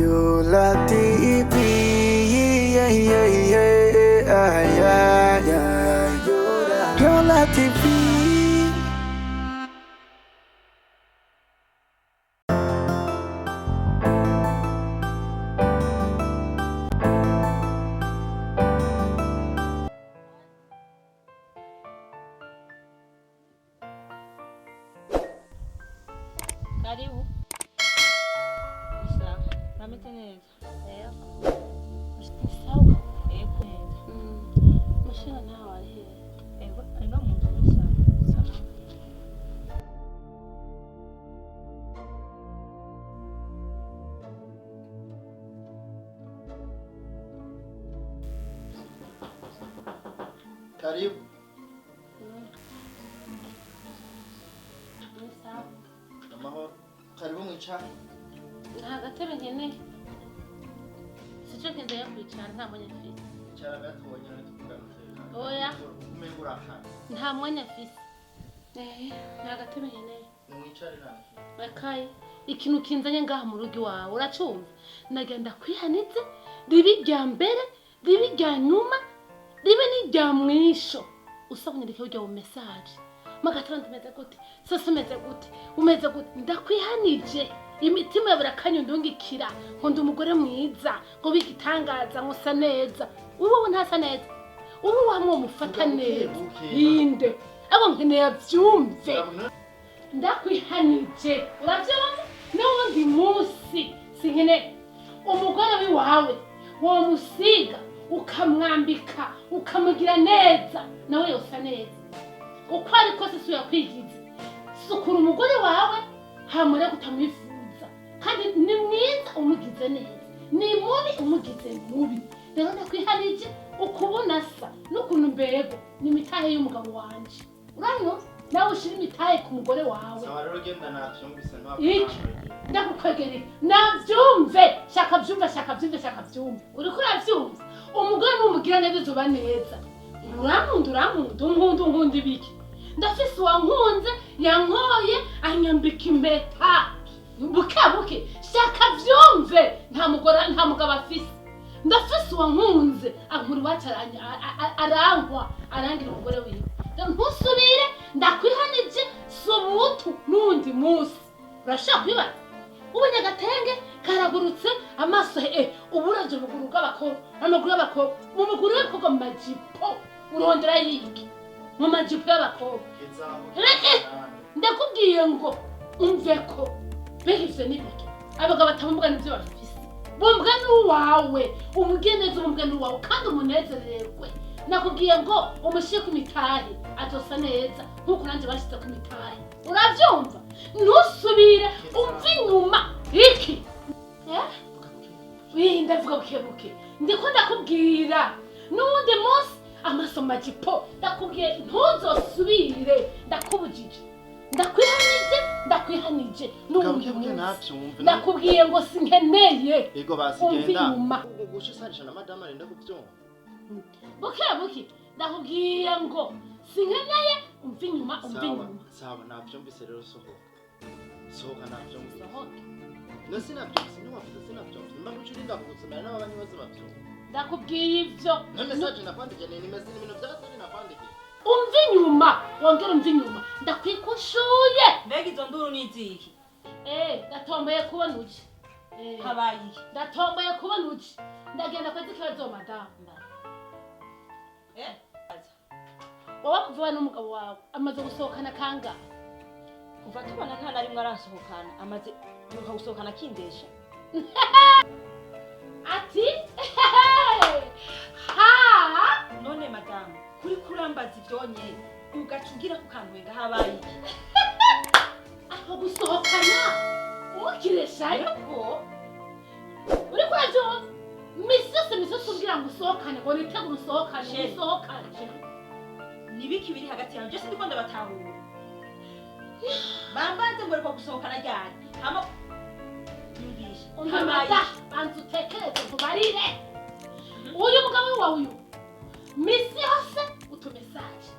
Yola TV, yeah, yeah, yeah, Yola TV. Karibu. Sawa. Namete neza. Sawa. Ego neza. Mushina ntawe ari he? Ego arimo mu nzu sawa. Sawa. Karibu. Sawa. Amahoro. Karibu mwicara. Nta gatebe nkeneye. Sico nkeneye kwicara nta mwanya mfise. Icara gatonya tukugana. Oya. Umengura aha. Nta mwanya mfise. Nta gatebe nkeneye. Mwicare naki. Akaye. Ikintu kinzanye ngaha mu rugo iwawe uracumva. Nagenda kwihanitse ribi rya mbere, ribi rya nyuma, ribi ni rya mwisho. Usabonyereke ujya mu message. Magatantu meze gute? Sasa meze gute? Umeze gute? Ndakwihanije. Imitima yaburakanye ndungikira ngo ndi umugore mwiza ngo bigitangaza ngo sa neza. Ubu ntasa neza. Ubu wamwe mufata neza. Yinde. Abo nkeneye avyumve. Ndakwihanije. Uravyumva? N'undi munsi sinkene umugore wiwawe wo musiga ukamwambika ukamugira neza nawe yosa neza. Uko ariko se suya kwigiza. Sukura umugore wawe hamure kutamwifuza. Kandi ni mwiza umugize neza. Ni mubi umugize mubi. Rero ndakwihanije ukubona sa n'ukuntu mbego ni mitahe y'umugabo wanje. Urano nawe ushira imitahe ku mugore wawe. Sawa rero genda navyumvise Ndakukwegere navyumve shaka vyumva uriko uravyumva umugore n'umugira neza uzoba neza. Urankunda ibiki ndafise wankunze yankoye anyambika impeta buke shaka vyumve nta mugabo afise. Ndafise wankunze ankuri wacu arankwa arangira umugore wiwe. Ntusubire ndakwihanije sobutu n'undi munsi. Urashaka kwibaza ubunyagatenge karagurutse amaso uburaje ubuguru bw'abakobwa amaguru y'abakobwa mu muguru y'abakobwa mu majipo urondera yiki mu majipo y'abakobwa. Ndakubwiye ngo umveko behivye n'ibiki abagabo batamumbwa n'ivyo bafise bumbwa n'uwawe umugeneza umumbwa n'uwawe kandi umunezererwe. Nakubwiye ngo umushike ku mitahe azosa neza nkuko nanje bashize ku mitahe. Uravyumva? Ntusubire umva inyuma iki ndavuga bukebuke ndiko ndakubwira n'uwundi munsi amaso majipo ndakubwiye ntuzosubire ndakubujije ndakwihanije n'uwundi munsi ndakubwiye ngo sinkeneye. Ego basigenda inyuma gushisanisha na madame arenda kuvyumva buke ndakubwiye ngo sinkeneye umva inyuma. Sawa navyumvise rero sohoka navyumvise. No sinavyumvise ntiwavuze sinavyumvise mba mucurinda kugusomera n'ababanyi bose bavyumva. Ndakubwiye ivyo no message nakwandikiye ni message ibintu by'agatari nakwandikiye. Umva inyuma wongera umva inyuma ndakwikushuye. Mbega izo nduru n'iziki? Ndatomboye kubona uki. Habaye iki? Ndatomboye kubona uki. Ndagenda kwezi kibazo madame. Wowe kuva n'umugabo wawe amaze gusohokana kanga. Kuva tubana nta na rimwe arasohokana amaze gusohokana kindesha. Ati ha none madame kuri kurambaza ivyonye ugacugira ku kantwenga habaye iki? Aho gusohokana umukireshayo ko uri kuravyumva misose ubwira ngo usohokane ngo nitegure usohokane. Nibiki biri hagati yawe byose ndiko ndabatahura. Bambanze ngo reko gusohokana ryari hama yumvisha umamata bantu tekereze kubarire uyu mugabo wawe uyu misi yose utumesaje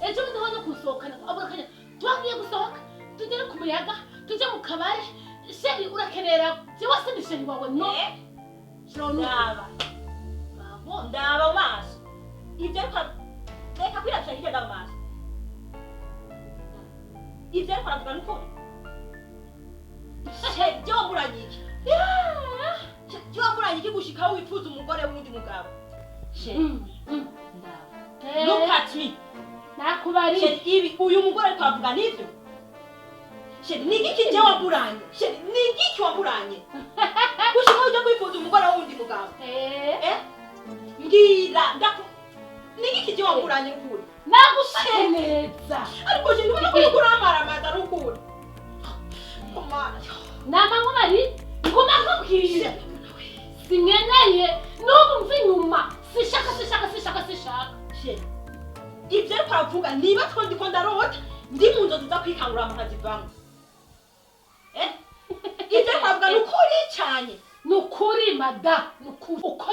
ejo bundi hono kusohokana abakanya twagiye gusohoka tugere ku muyaga tuje mu kabare sheri urakenera jewe sindi sheri wawe no ndaba ndaba maso ibyo reka kwirabisha hirya ndaba maso ibyo ariko aravuga nuko sheri wamburanye iki sheri wamburanye iki gushikaho wifuza umugore w'undi mugabo sheri ndaba look at me nakubari sheri ibi uyu mugore ariko aravuga nivyo sheri nigiki je wamburanye sheri nigiki wamburanye gushikaho ujya kwifuza umugore w'undi mugabo mbwira nigiki je wamburanye ukuri nagusheneza ariko je ndibona ko kuramara mata rukuri komana namangu bari ngoma kubwira singeneye n'ubu mvi nyuma sishaka sheri ibyo ariko aravuga niba twondi ko ndarota ndi mu nzozi za kwikangura amakazi vangu ibyo ariko aravuga nukuri cyane nukuri mada nukuri uko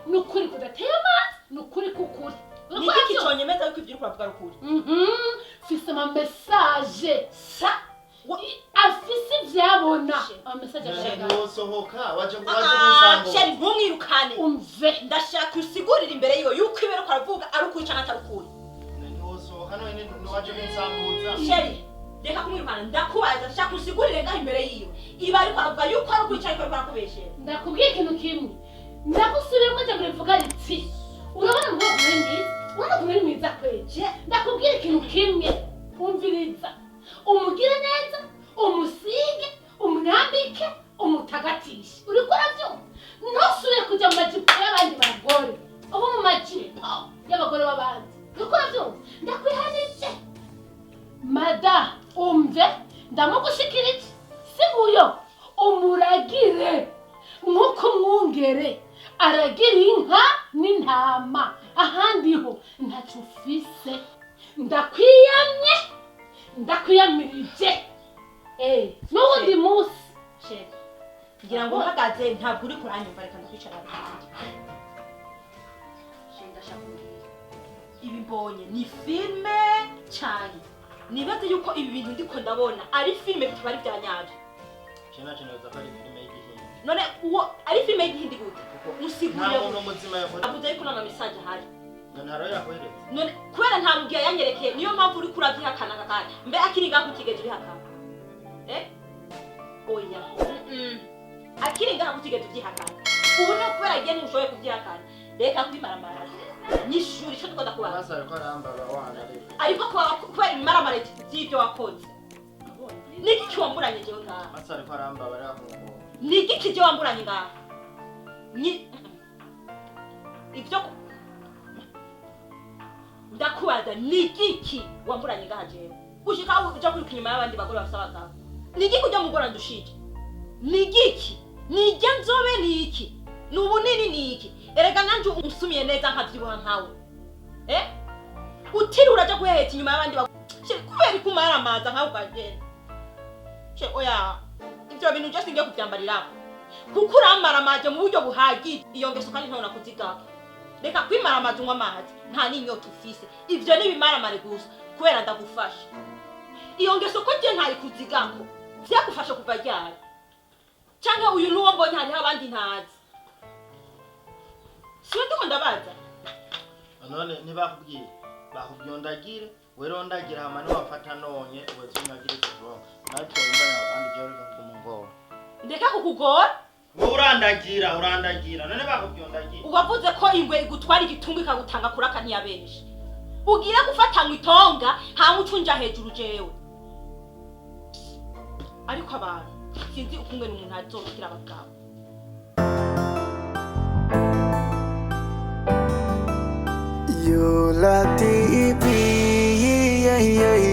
nukuri kudateye amazi nukuri kukuri niki cyonyemeza yuko ibyo ariko aravuga rukuri fise ama message afise ivyabona ama message ashaka wosohoka waje gusango sheri nkumwirukane umve ndashaka usigurira imbere yiwe yuko ibero ko aravuga ari ukuri cyangwa atari ukuri wosohoka none waje kunsambuza sheri reka kumwirukana ndakubaza ndashaka usigurire ngaho imbere yiwe iba ariko aravuga yuko ari ukuri cyangwa ariko arakubeshera ndakubwiye ikintu kimwe ndagusubiramo cyangwa rivuga riti urabona ngo uri mwiza kweje ndakubwira ikintu kimwe umviriza umugire neza umusige umwambike umutagatishe uri kora byo ntusubire kujya mu majipo y'abandi bagore ubu mu majipo y'abagore b'abandi uri kora byo ndakwihanije mada umve ndamugushikirije si uyo umuragire nk'uko mwungere aragira inka n'intama ahandi ho ntacyo ufise ndakwiyamirije n'ubundi munsi sheri ngira ngo uhagaze ntabwo uri kuranyumva reka ndakwicara sheri ndashaka ibi mbonye ni filime cyane nibaze yuko ibi bintu ndiko ndabona ari filime bitaba ari bya nyabyo cyane neza ko ari filime y'igihindi none uwo ari filime y'igihindi gute usigure nta muntu muzima yavuze avuze yuko n'ama message ahari ntaro yakohereza none kubera nta mubwiye yanyerekeye niyo mpamvu uri kurabyihakana kakanya mbe akiriga kutigeze ubihakana oya akiriga kutigeze ubyihakana ubu no kubera agiye ntushoboye kubyihakana reka kwimaramara nyishuri cyo tukunda kubaza masa ariko arambara wana ariko kubera imaramara by'ibyo wakoze niki kiwamburanye je ngaha masa ariko arambara yakuko niki kije wamburanye ngaha ibyo ndakubaza nigiki wamburanye ngaha jewe gushika uja kuri kinyuma y'abandi bagore basaba nigiki ujya mugora ndushije nigiki nije nzobe niki nubunini niki erega nanje umusumiye neza nkavyibuha nkawe utiri uraja guheheta inyuma y'abandi bagore kubera ikumara amaza nkawe ugagenda oya ibyo bintu je singiye kubyambarira kuko uramara amaje mu buryo buhagije iyo ngeso kandi ntona kuzigaho reka kwimara amazi unywa amazi nta n'inyota ufise ivyo nibimaramare gusa kubera ndagufasha iyo ngeso ko je ntari kuzigako vyagufasha kuva ryari canke uyu nuwo mbonye hariho abandi ntazi siwe ndiko ndabaza none ntibakubwiye bakubyondagire werondagira hama niwafata nonye uwezungagire kuronka natwe imbana abandi joreka kumungora ndeka kukugora urandagira none bakubyondagira ubavuze ko ingwe igutwara igitungu ikagutanga kuraka ntiyabenshi ugira gufatanywa itonga hama ucunja hejuru jewe ariko abantu sinzi ukungwe n'umuntu azokira abagabo Yola TV, yeah.